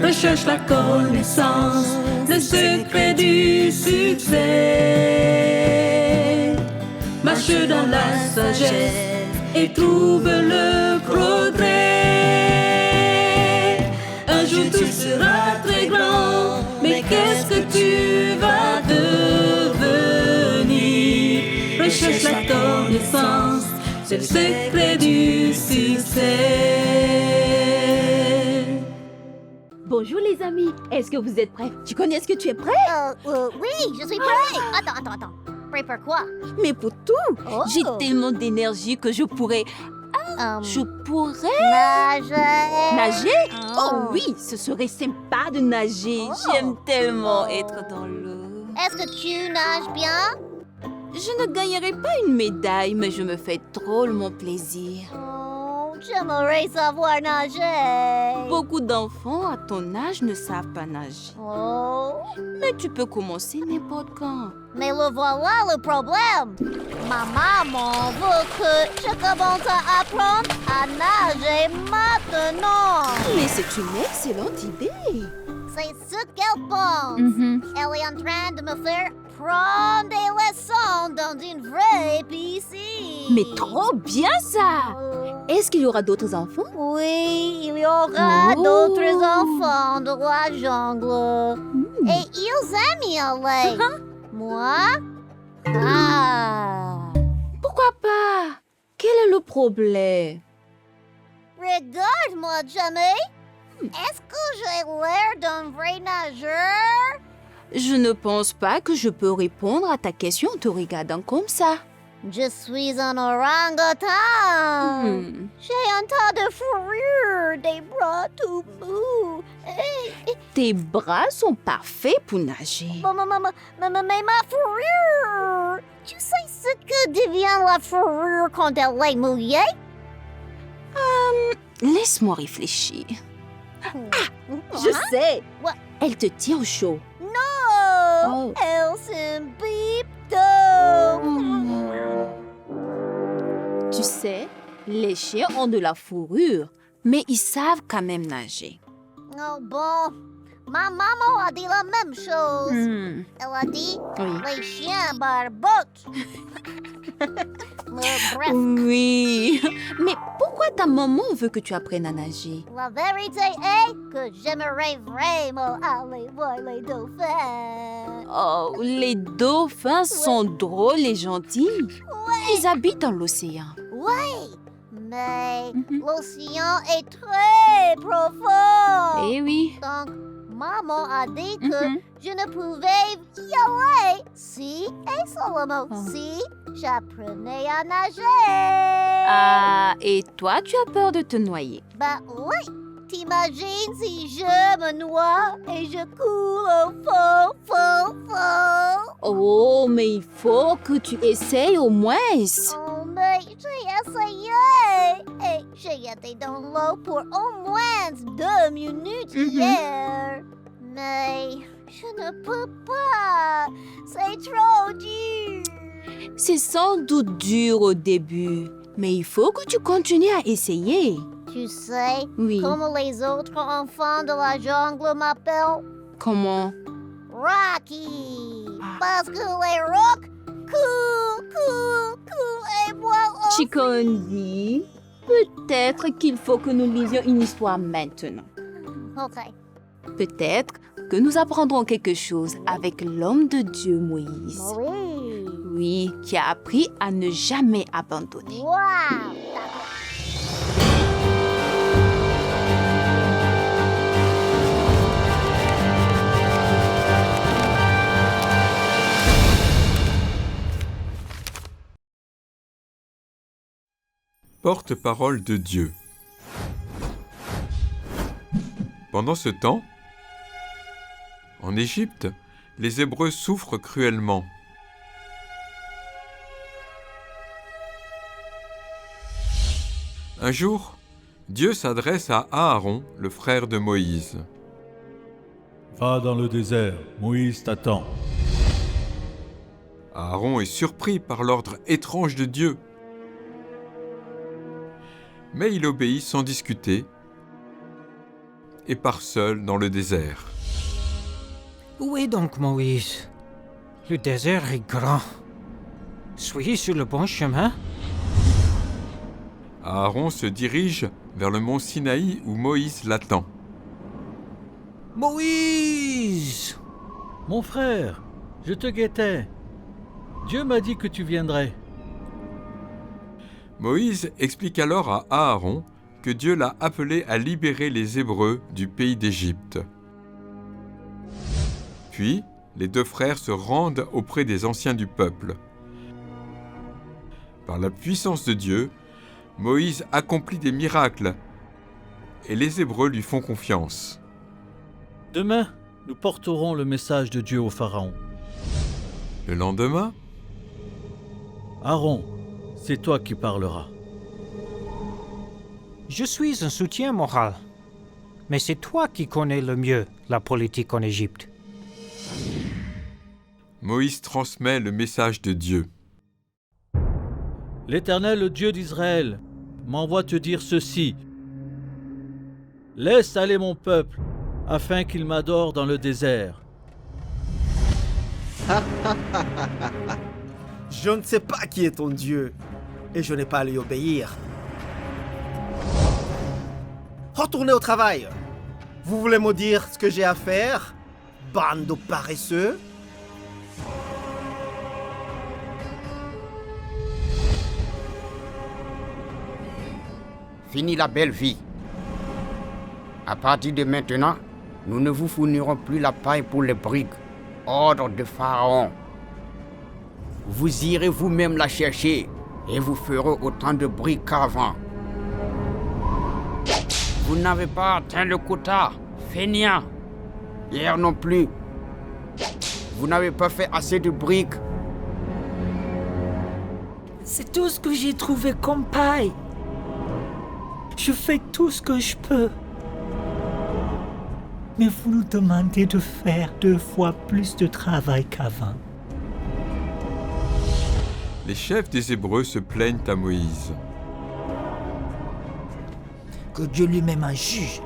recherche la connaissance, le secret du succès. Marche dans la sagesse et trouve le progrès. Un jour tu seras très grand, mais qu'est-ce que tu vas devenir? Recherche la connaissance, c'est le secret du succès. Bonjour les amis, est-ce que vous êtes prêts? Tu connais ce que tu es prêt? Oui, je suis prêt. Attends. Prêt pour quoi? Mais pour tout! Oh. J'ai tellement d'énergie que je pourrais... Nager. Nager? Oh. Oh oui, ce serait sympa de nager. Oh. J'aime tellement Oh. être dans l'eau. Est-ce que tu nages bien? Je ne gagnerai pas une médaille, mais je me fais drôlement plaisir. Oh, j'aimerais savoir nager. Beaucoup d'enfants à ton âge ne savent pas nager. Oh, Mais tu peux commencer n'importe quand. mais voilà le problème. Ma maman veut que je commence à apprendre à nager maintenant. Mais c'est une excellente idée. C'est ce qu'elle pense. Elle est en train de me faire prendre des leçons dans une vraie piscine. Mais trop bien ça! Oh. Est-ce qu'il y aura d'autres enfants? Oui, il y aura Oh. d'autres enfants de la jungle. Et ils aiment y aller. Moi? Pourquoi pas? Quel est le problème? Regarde-moi, Jamie. Est-ce que j'ai l'air d'un vrai nageur? Je ne pense pas que je peux répondre à ta question en te regardant comme ça. Je suis un orang-outan. J'ai un tas de fourrure, des bras tout mous. Tes bras sont parfaits pour nager. Mais ma fourrure! Tu sais ce que devient la fourrure quand elle est mouillée? Laisse-moi réfléchir. Je Hein? sais. What? Elle te tient au chaud. Non! Oh. Elle s'imbibe d'eau! Tu sais, les chiens ont de la fourrure, mais ils savent quand même nager. Oh bon, ma maman a dit la même chose. Elle a dit Oui. les chiens barbotent. Bref, Oui. Mais pourquoi ta maman veut que tu apprennes à nager? la vérité est que j'aimerais vraiment aller voir les dauphins. Oh, les dauphins sont drôles et gentils. Ils habitent dans l'océan. Oui, mais l'océan est très profond. Eh oui. Donc, maman a dit que je ne pouvais y aller si, et seulement si, j'apprenais à nager. Ah, et toi, tu as peur de te noyer. Bah oui, t'imagines si je me noie et je coule au fond. Oh, mais il faut que tu essayes au moins. Oh, mais j'ai essayé. Et j'ai été dans l'eau pour au moins 2 minutes hier. Mais je ne peux pas. C'est trop dur. C'est sans doute dur au début, mais il faut que tu continues à essayer. Tu sais, Oui. comme les autres enfants de la jungle m'appellent Comment? Rocky. Parce que les rocs coulent, et moi aussi. Chikondi, peut-être qu'il faut que nous lisions une histoire maintenant. Ok. Peut-être que nous apprendrons quelque chose avec l'homme de Dieu Moïse. Oui. Oui, qui a appris à ne jamais abandonner. Wow. Porte-parole de Dieu. Pendant ce temps, en Égypte, les Hébreux souffrent cruellement. Un jour, Dieu s'adresse à Aaron, le frère de Moïse. Va dans le désert, Moïse t'attend. Aaron est surpris par l'ordre étrange de Dieu. Mais il obéit sans discuter et part seul dans le désert. Où est donc Moïse? Le désert est grand. Soyez sur le bon chemin. Aaron se dirige vers le mont Sinaï où Moïse l'attend. Moïse! Mon frère, je te guettais. Dieu m'a dit que tu viendrais. Moïse explique alors à Aaron que Dieu l'a appelé à libérer les Hébreux du pays d'Égypte. Puis, les deux frères se rendent auprès des anciens du peuple. Par la puissance de Dieu, Moïse accomplit des miracles et les Hébreux lui font confiance. Demain, nous porterons le message de Dieu au Pharaon. Le lendemain, Aaron, c'est toi qui parleras. Je suis un soutien moral. Mais c'est toi qui connais le mieux la politique en Égypte. Moïse transmet le message de Dieu. L'Éternel, le Dieu d'Israël, m'envoie te dire ceci. Laisse aller mon peuple, afin qu'il m'adore dans le désert. Je ne sais pas qui est ton Dieu, et je n'ai pas à lui obéir. Retournez au travail. Vous voulez me dire ce que j'ai à faire, bande de paresseux? Fini la belle vie. À partir de maintenant, nous ne vous fournirons plus la paille pour les briques. Ordre de Pharaon. Vous irez vous-même la chercher et vous ferez autant de briques qu'avant. Vous n'avez pas atteint le quota, feignant. Hier non plus. Vous n'avez pas fait assez de briques. C'est tout ce que j'ai trouvé comme paille. Je fais tout ce que je peux. Mais vous nous demandez de faire 2 fois plus de travail qu'avant. Les chefs des Hébreux se plaignent à Moïse. Que Dieu lui-même en juge.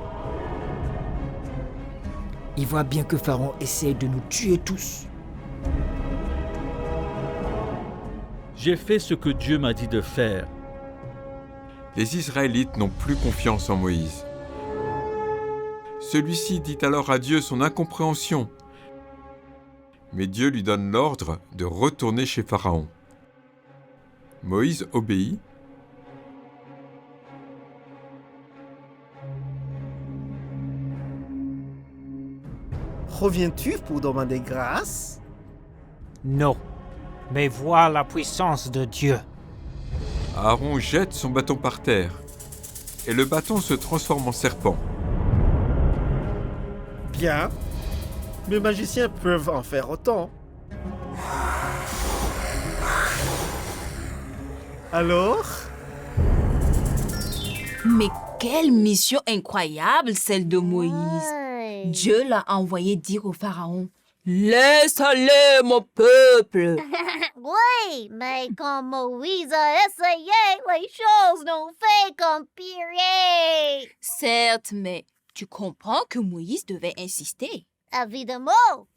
Il voit bien que Pharaon essaie de nous tuer tous. J'ai fait ce que Dieu m'a dit de faire. Les Israélites n'ont plus confiance en Moïse. Celui-ci dit alors à Dieu son incompréhension. Mais Dieu lui donne l'ordre de retourner chez Pharaon. Moïse obéit. Reviens-tu pour demander grâce? Non. Mais vois la puissance de Dieu. Aaron jette son bâton par terre et le bâton se transforme en serpent. Bien. Mes magiciens peuvent en faire autant. Alors? Mais quelle mission incroyable, celle de Moïse. Ouais. Dieu l'a envoyé dire au Pharaon, « Laisse aller mon peuple !» Oui, mais quand Moïse a essayé, les choses n'ont fait qu'empirer. Certes, mais tu comprends que Moïse devait insister. Évidemment,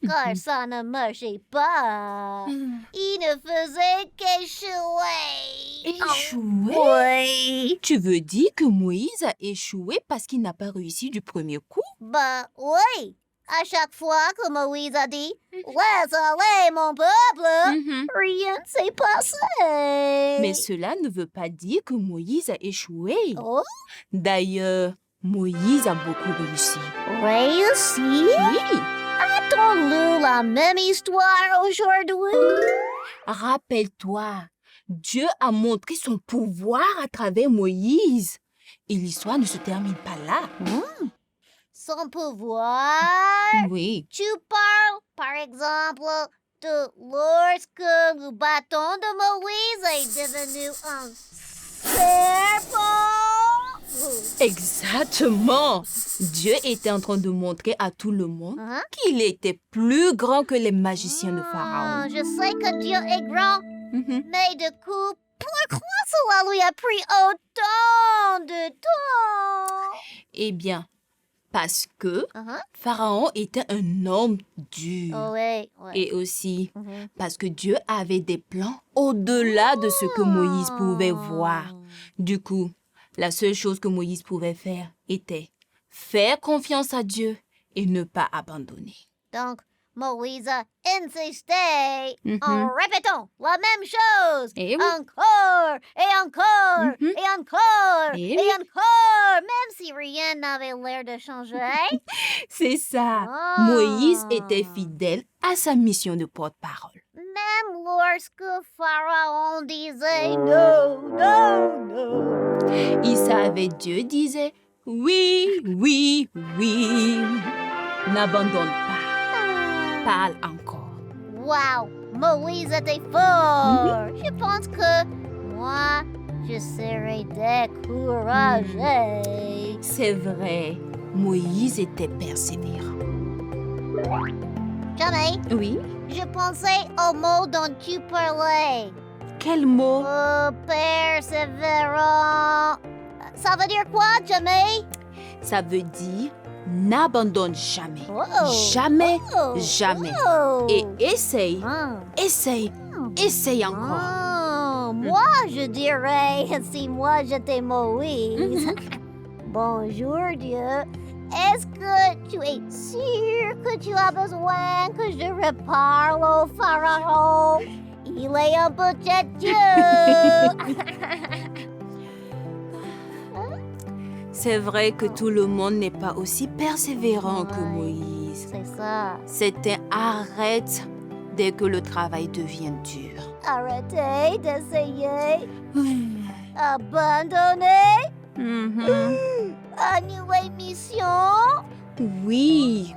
car ça ne marchait pas. Il ne faisait qu'échouer. Échouer? Oui. Tu veux dire que Moïse a échoué parce qu'il n'a pas réussi du premier coup? Ben oui. À chaque fois que Moïse a dit « Laisse aller mon peuple », rien ne s'est passé. Mais cela ne veut pas dire que Moïse a échoué. Oh? D'ailleurs, Moïse a beaucoup réussi. Réussi? Oui, A-t-on lu la même histoire aujourd'hui? rappelle-toi, Dieu a montré son pouvoir à travers Moïse. Et l'histoire ne se termine pas là. Son pouvoir? Oui. Tu parles, par exemple, de lorsque le bâton de Moïse est devenu un serpent? Exactement. Dieu était en train de montrer à tout le monde Hein? qu'il était plus grand que les magiciens de Pharaon. Je sais que Dieu est grand, Mhm. mais du coup, pourquoi cela lui a pris autant de temps? Eh bien, Parce que Uh-huh. Pharaon était un homme dur. Oh, oui, oui. Et aussi Mhm. parce que Dieu avait des plans au-delà de ce que Moïse pouvait voir. Du coup, la seule chose que Moïse pouvait faire était faire confiance à Dieu et ne pas abandonner. Donc, Moïse a insisté Mhm. en répétant la même chose. Eh oui. Encore, et encore, Mhm. et encore, Eh et oui. encore, même si rien n'avait l'air de changer. C'est ça. Ah. Moïse était fidèle à sa mission de porte-parole. Même lorsque Pharaon disait non, non, non. Il savait Dieu disait oui, oui, oui. N'abandonne pas. Parle encore. Wow, Moïse était fort. Je pense que moi, je serais découragée. C'est vrai, Moïse était persévérant. Jamais, Oui? je pensais au mot dont tu parlais. Quel mot? Persévérant. Ça veut dire quoi, Jamais? Ça veut dire n'abandonne jamais. Oh. Jamais, Oh. jamais. Oh. Et essaye, Ah. essaye, essaye encore. Ah, moi, je dirais, si moi j'étais Moïse. Bonjour, Dieu. Est-ce que tu es sûr que tu as besoin que je reparle au Pharaon? Il est un peu têteux. C'est vrai que tout le monde n'est pas aussi persévérant que Ouais. Moïse. C'est ça. C'était arrête dès que le travail devient dur. Arrêtez d'essayer. Abandonner. Annuler mission. Oui,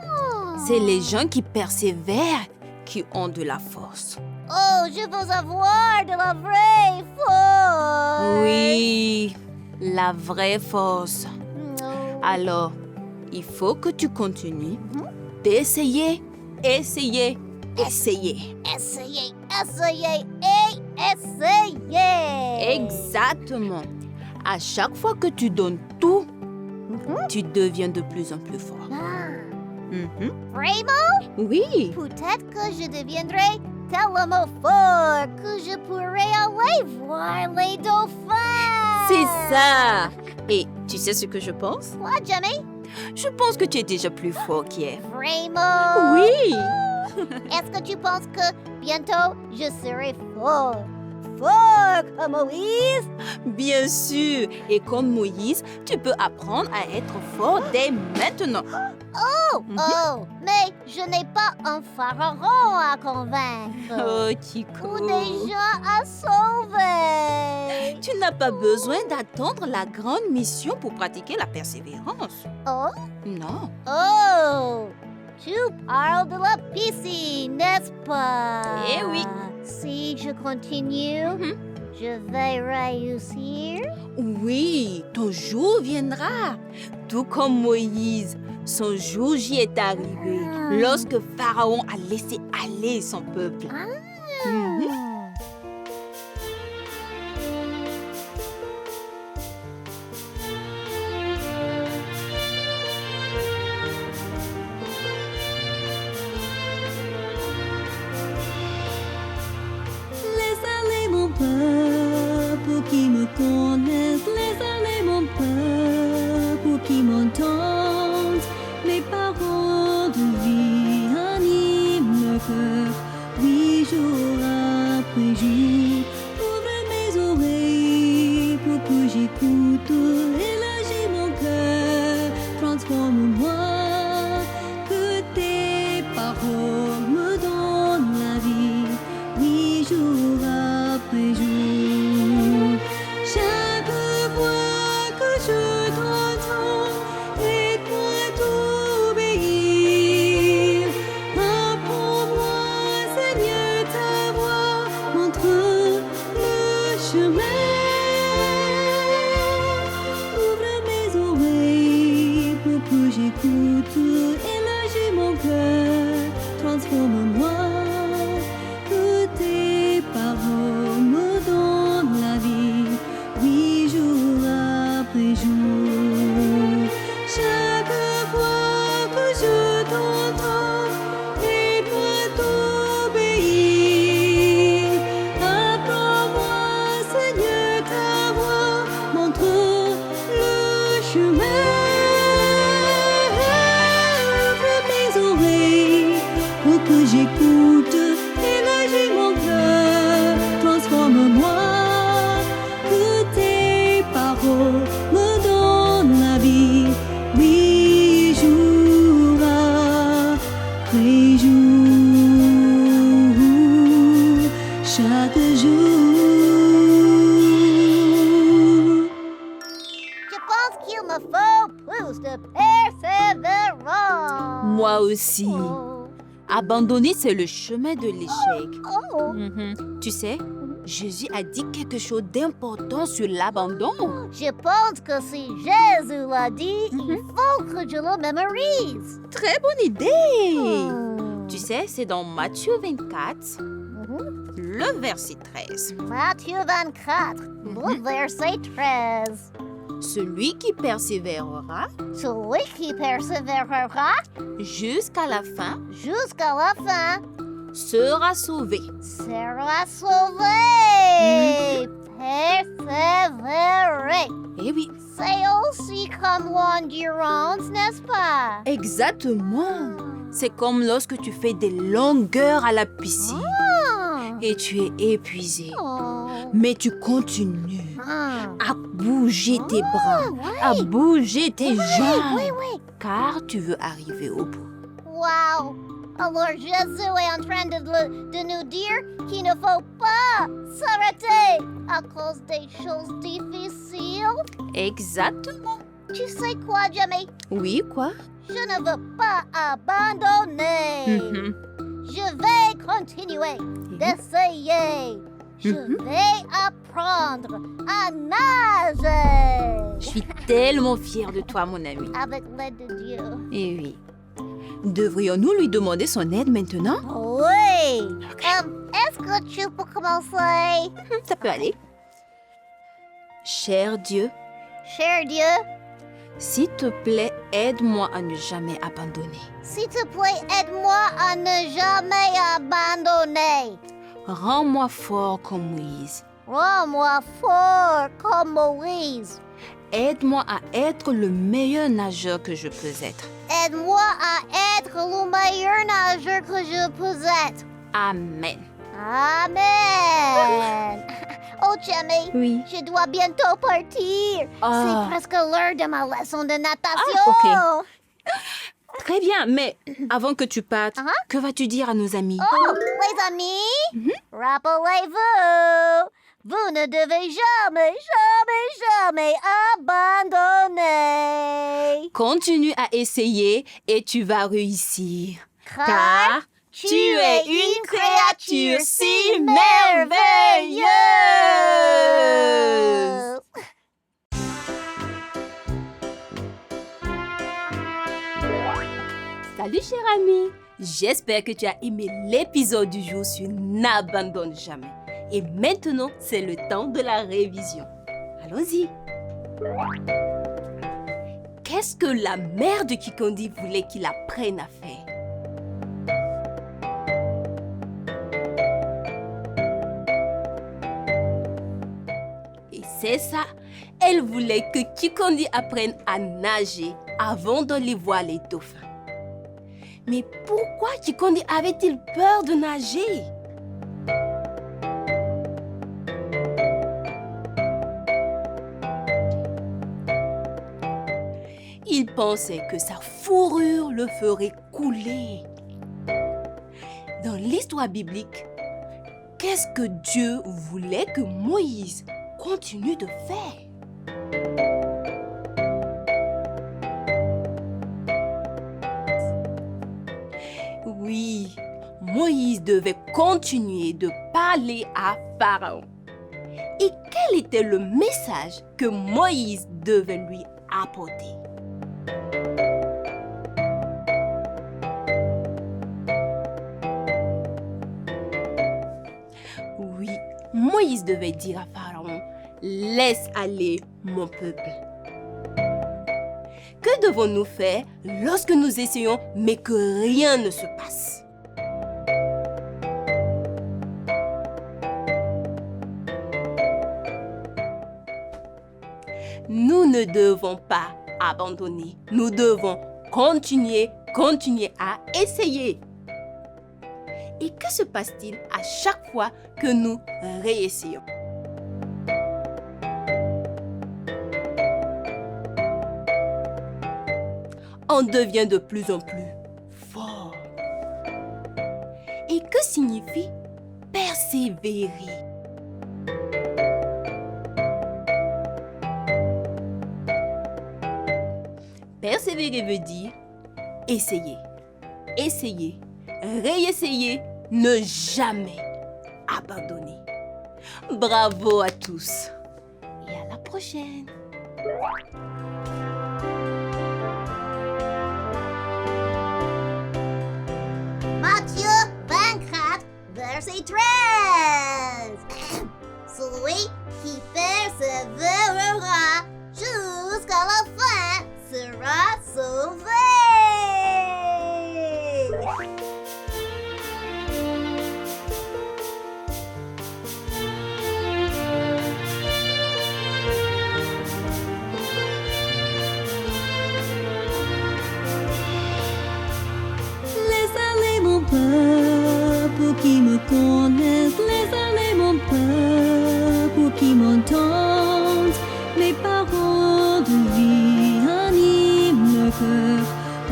c'est les gens qui persévèrent qui ont de la force. Oh, je veux avoir de la vraie force. Oui, la vraie force. Non. Alors, il faut que tu continues d'essayer, essayer, essayer. Essayez, essayez et essayez. Exactement. À chaque fois que tu donnes tout, tu deviens de plus en plus fort. Ah, Mhm. vraiment? Oui, Peut-être que je deviendrai tellement fort que je pourrai aller voir les dauphins. c'est ça. Et tu sais ce que je pense? Quoi, Jamie? Je pense que tu es déjà plus fort qu'hier. Vraiment? Oui. Est-ce que tu penses que bientôt je serai fort? Fort comme Moïse? Bien sûr. Et comme Moïse, tu peux apprendre à être fort dès maintenant. Oh, mais je n'ai pas un pharaon à convaincre. Oh, Ou Chico. des gens à sauver. Tu n'as pas besoin d'attendre la grande mission pour pratiquer la persévérance. Oh, Non. oh, tu parles de la piscine, n'est-ce pas? Eh oui. Si je continue, je vais réussir. Oui, ton jour viendra. Tout comme Moïse, son jour J est arrivé lorsque Pharaon a laissé aller son peuple. Mhm. Laisse aller mon peuple pour qui me connaisse. Laisse aller mon peuple pour qui m'entende. Mes paroles de vie animent le cœur. Oui, jour mes oreilles pour que j'écoute. Élargis mon cœur, transforme-moi. Que tes paroles me donnent la vie. Oui, jour après jour, chaque jour. Je pense qu'il me faut plus de persévérance. Moi aussi. Oh. Abandonner, c'est le chemin de l'échec. Oh. Tu sais, Jésus a dit quelque chose d'important sur l'abandon. Je pense que si Jésus l'a dit, il faut que je le mémorise. Très bonne idée. Hmm. Tu sais, c'est dans Matthieu 24, le verset 13. Matthieu 24, le verset 13. Celui qui persévérera Celui qui persévérera jusqu'à la fin jusqu'à la fin sera sauvé. sera sauvé. Persévérer. Eh oui, C'est aussi comme l'endurance, n'est-ce pas? exactement. C'est comme lorsque tu fais des longueurs à la piscine et tu es épuisé. Oh. Mais tu continues Ah. à bouger tes bras, à bouger tes jambes, Oui. car tu veux arriver au bout. Wow! Alors Jésus est en train de nous dire qu'il ne faut pas s'arrêter à cause des choses difficiles. Exactement. Tu sais quoi, Jamie? Oui, quoi? Je ne veux pas abandonner. Je vais continuer d'essayer. Je vais apprendre à nager. Je suis tellement fière de toi, mon ami. Avec l'aide de Dieu. Eh oui. Devrions-nous lui demander son aide maintenant? Oui. Est-ce que tu peux commencer? Ça peut aller. Cher Dieu, Cher Dieu, s'il te plaît, aide-moi à ne jamais abandonner. s'il te plaît, aide-moi à ne jamais abandonner. Rends-moi fort comme Moïse. Rends-moi fort comme Moïse. Aide-moi à être le meilleur nageur que je peux être. Aide-moi à être le meilleur nageur que je peux être. Amen. Amen. Oh, Jamie, Oui. je dois bientôt partir. Ah. C'est presque l'heure de ma leçon de natation. Très bien, mais avant que tu partes, que vas-tu dire à nos amis? Oh, les amis, rappelez-vous, vous ne devez jamais, jamais, jamais abandonner. Continue à essayer et tu vas réussir. Car tu es une créature si merveilleuse. Salut cher ami, j'espère que tu as aimé l'épisode du jour sur N'abandonne jamais. Et maintenant, c'est le temps de la révision. Allons-y. Qu'est-ce que la mère de Kikondi voulait qu'il apprenne à faire? Et c'est ça, elle voulait que Kikondi apprenne à nager avant d'aller voir les dauphins. Mais pourquoi Kikondi avait-il peur de nager? Il pensait que sa fourrure le ferait couler. Dans l'histoire biblique, qu'est-ce que Dieu voulait que Moïse continue de faire? Oui, Moïse devait continuer de parler à Pharaon. Et quel était le message que Moïse devait lui apporter? Oui, Moïse devait dire à Pharaon, « Laisse aller mon peuple ». Que devons-nous faire lorsque nous essayons mais que rien ne se passe? Nous ne devons pas abandonner. Nous devons continuer à essayer. Et que se passe-t-il à chaque fois que nous réessayons? On devient de plus en plus fort. Et que signifie persévérer? Persévérer veut dire essayer, réessayer, ne jamais abandonner. Bravo à tous et à la prochaine. Matthieu 24, verset 13. Celui qui persévérera jusqu'à la fin sera sauvé. Laisse aller mon peuple qui me connaisse, laisse aller mon peuple qui m'entende. Mes paroles de vie animent le cœur,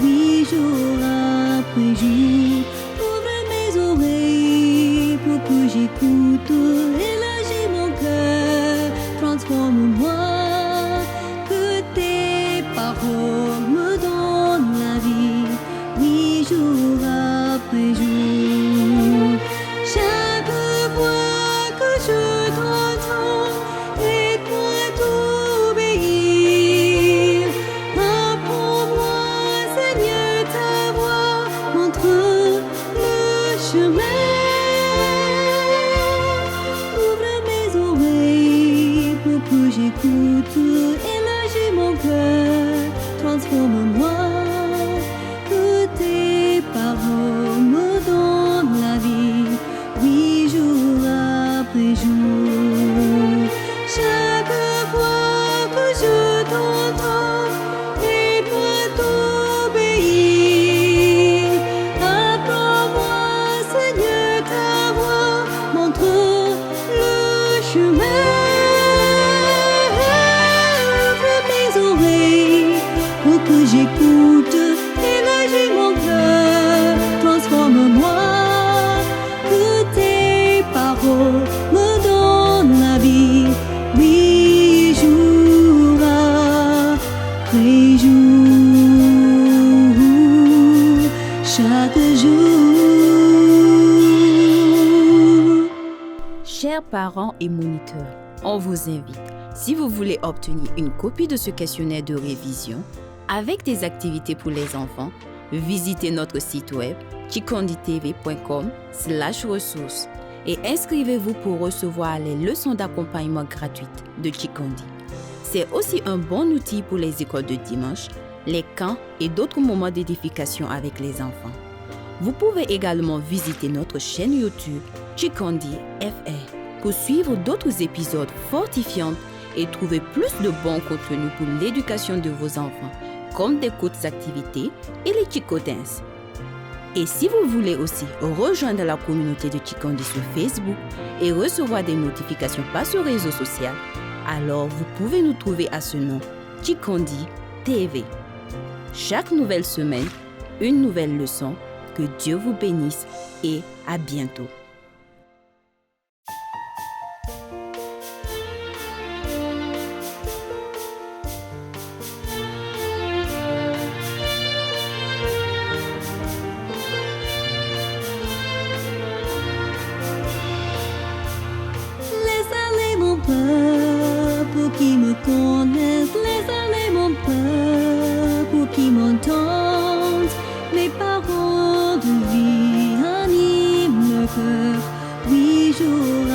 oui, jour après jour. Ouvre mes oreilles pour que j'écoute, élargis mon cœur, transforme-moi, que tes paroles me donnent la vie, oui, jour après jour. Chaque fois que je t'entends, aide-moi d'obéir. Apprends-moi, Seigneur, ta voix, montre le chemin. Ouvre mes oreilles pour que j'écoute, élargis mon cœur, transforme-moi, que tes paroles me donnent la vie, oui, jour après jour. Chaque fois que je t'entends, aide-moi d'obéir. Apprends-moi, Seigneur, ta voix, montre le chemin. Ouvre mes oreilles pour que j'écoute, élargis mon cœur, transforme-moi, que tes paroles me donnent la vie, oui, jour après jour, chaque jour. Chers parents et moniteurs, on vous invite, si vous voulez obtenir une copie de ce questionnaire de révision avec des activités pour les enfants, visitez notre site web chikonditv.com/ressources et inscrivez-vous pour recevoir les leçons d'accompagnement gratuites de Chikondi. C'est aussi un bon outil pour les écoles de dimanche, les camps et d'autres moments d'édification avec les enfants. Vous pouvez également visiter notre chaîne YouTube Chikondi FR pour suivre d'autres épisodes fortifiants et trouver plus de bons contenus pour l'éducation de vos enfants, comme des courtes activités et les Chico Dance. Et si vous voulez aussi rejoindre la communauté de Chikondi sur Facebook et recevoir des notifications par ce réseau social, alors vous pouvez nous trouver à ce nom, Chikondi TV. Chaque nouvelle semaine, une nouvelle leçon. Que Dieu vous bénisse et à bientôt. Laisse aller mon peuple qui me connaisse, laisse aller mon peuple qui m'entende. Mes paroles de vie animent le cœur, oui, jour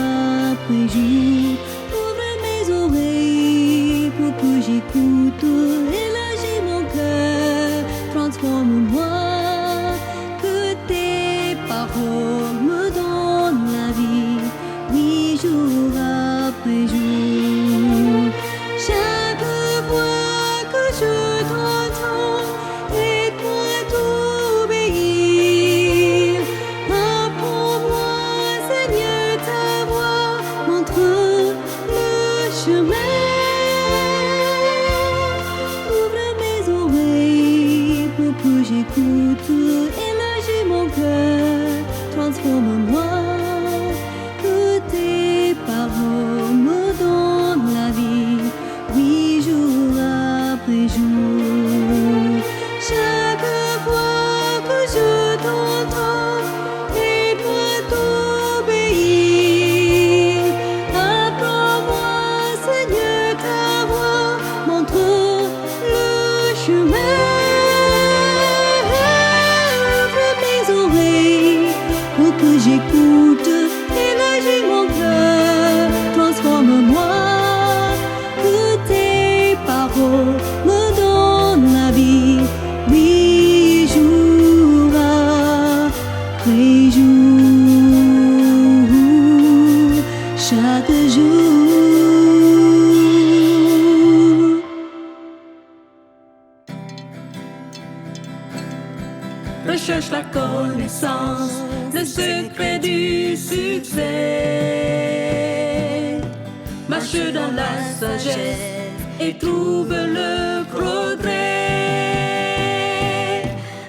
après jour. Ouvre mes oreilles pour que j'écoute, élargis mon cœur, transforme-moi, que tes paroles me donnent la vie, oui, jour après jour. Chaque fois que je transforme-moi. Que tes paroles me donnent la vie, oui, jour après jour. Chaque fois que je t'entends, aide-moi t'obéir. Apprends-moi, Seigneur, ta voix, montre le chemin. Ouvre mes oreilles pour que j'écoute, élargis mon cœur, transforme-moi. Que tes paroles me donnent la vie, oui, jour après jour, chaque jour. Recherche la connaissance, le secret du succès. Marche dans la sagesse et trouve le progrès.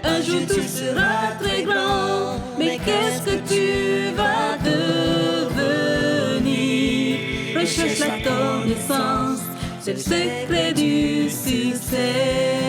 Un jour tu seras très grand, mais qu'est-ce que tu vas devenir? Recherche la connaissance, c'est le secret du succès.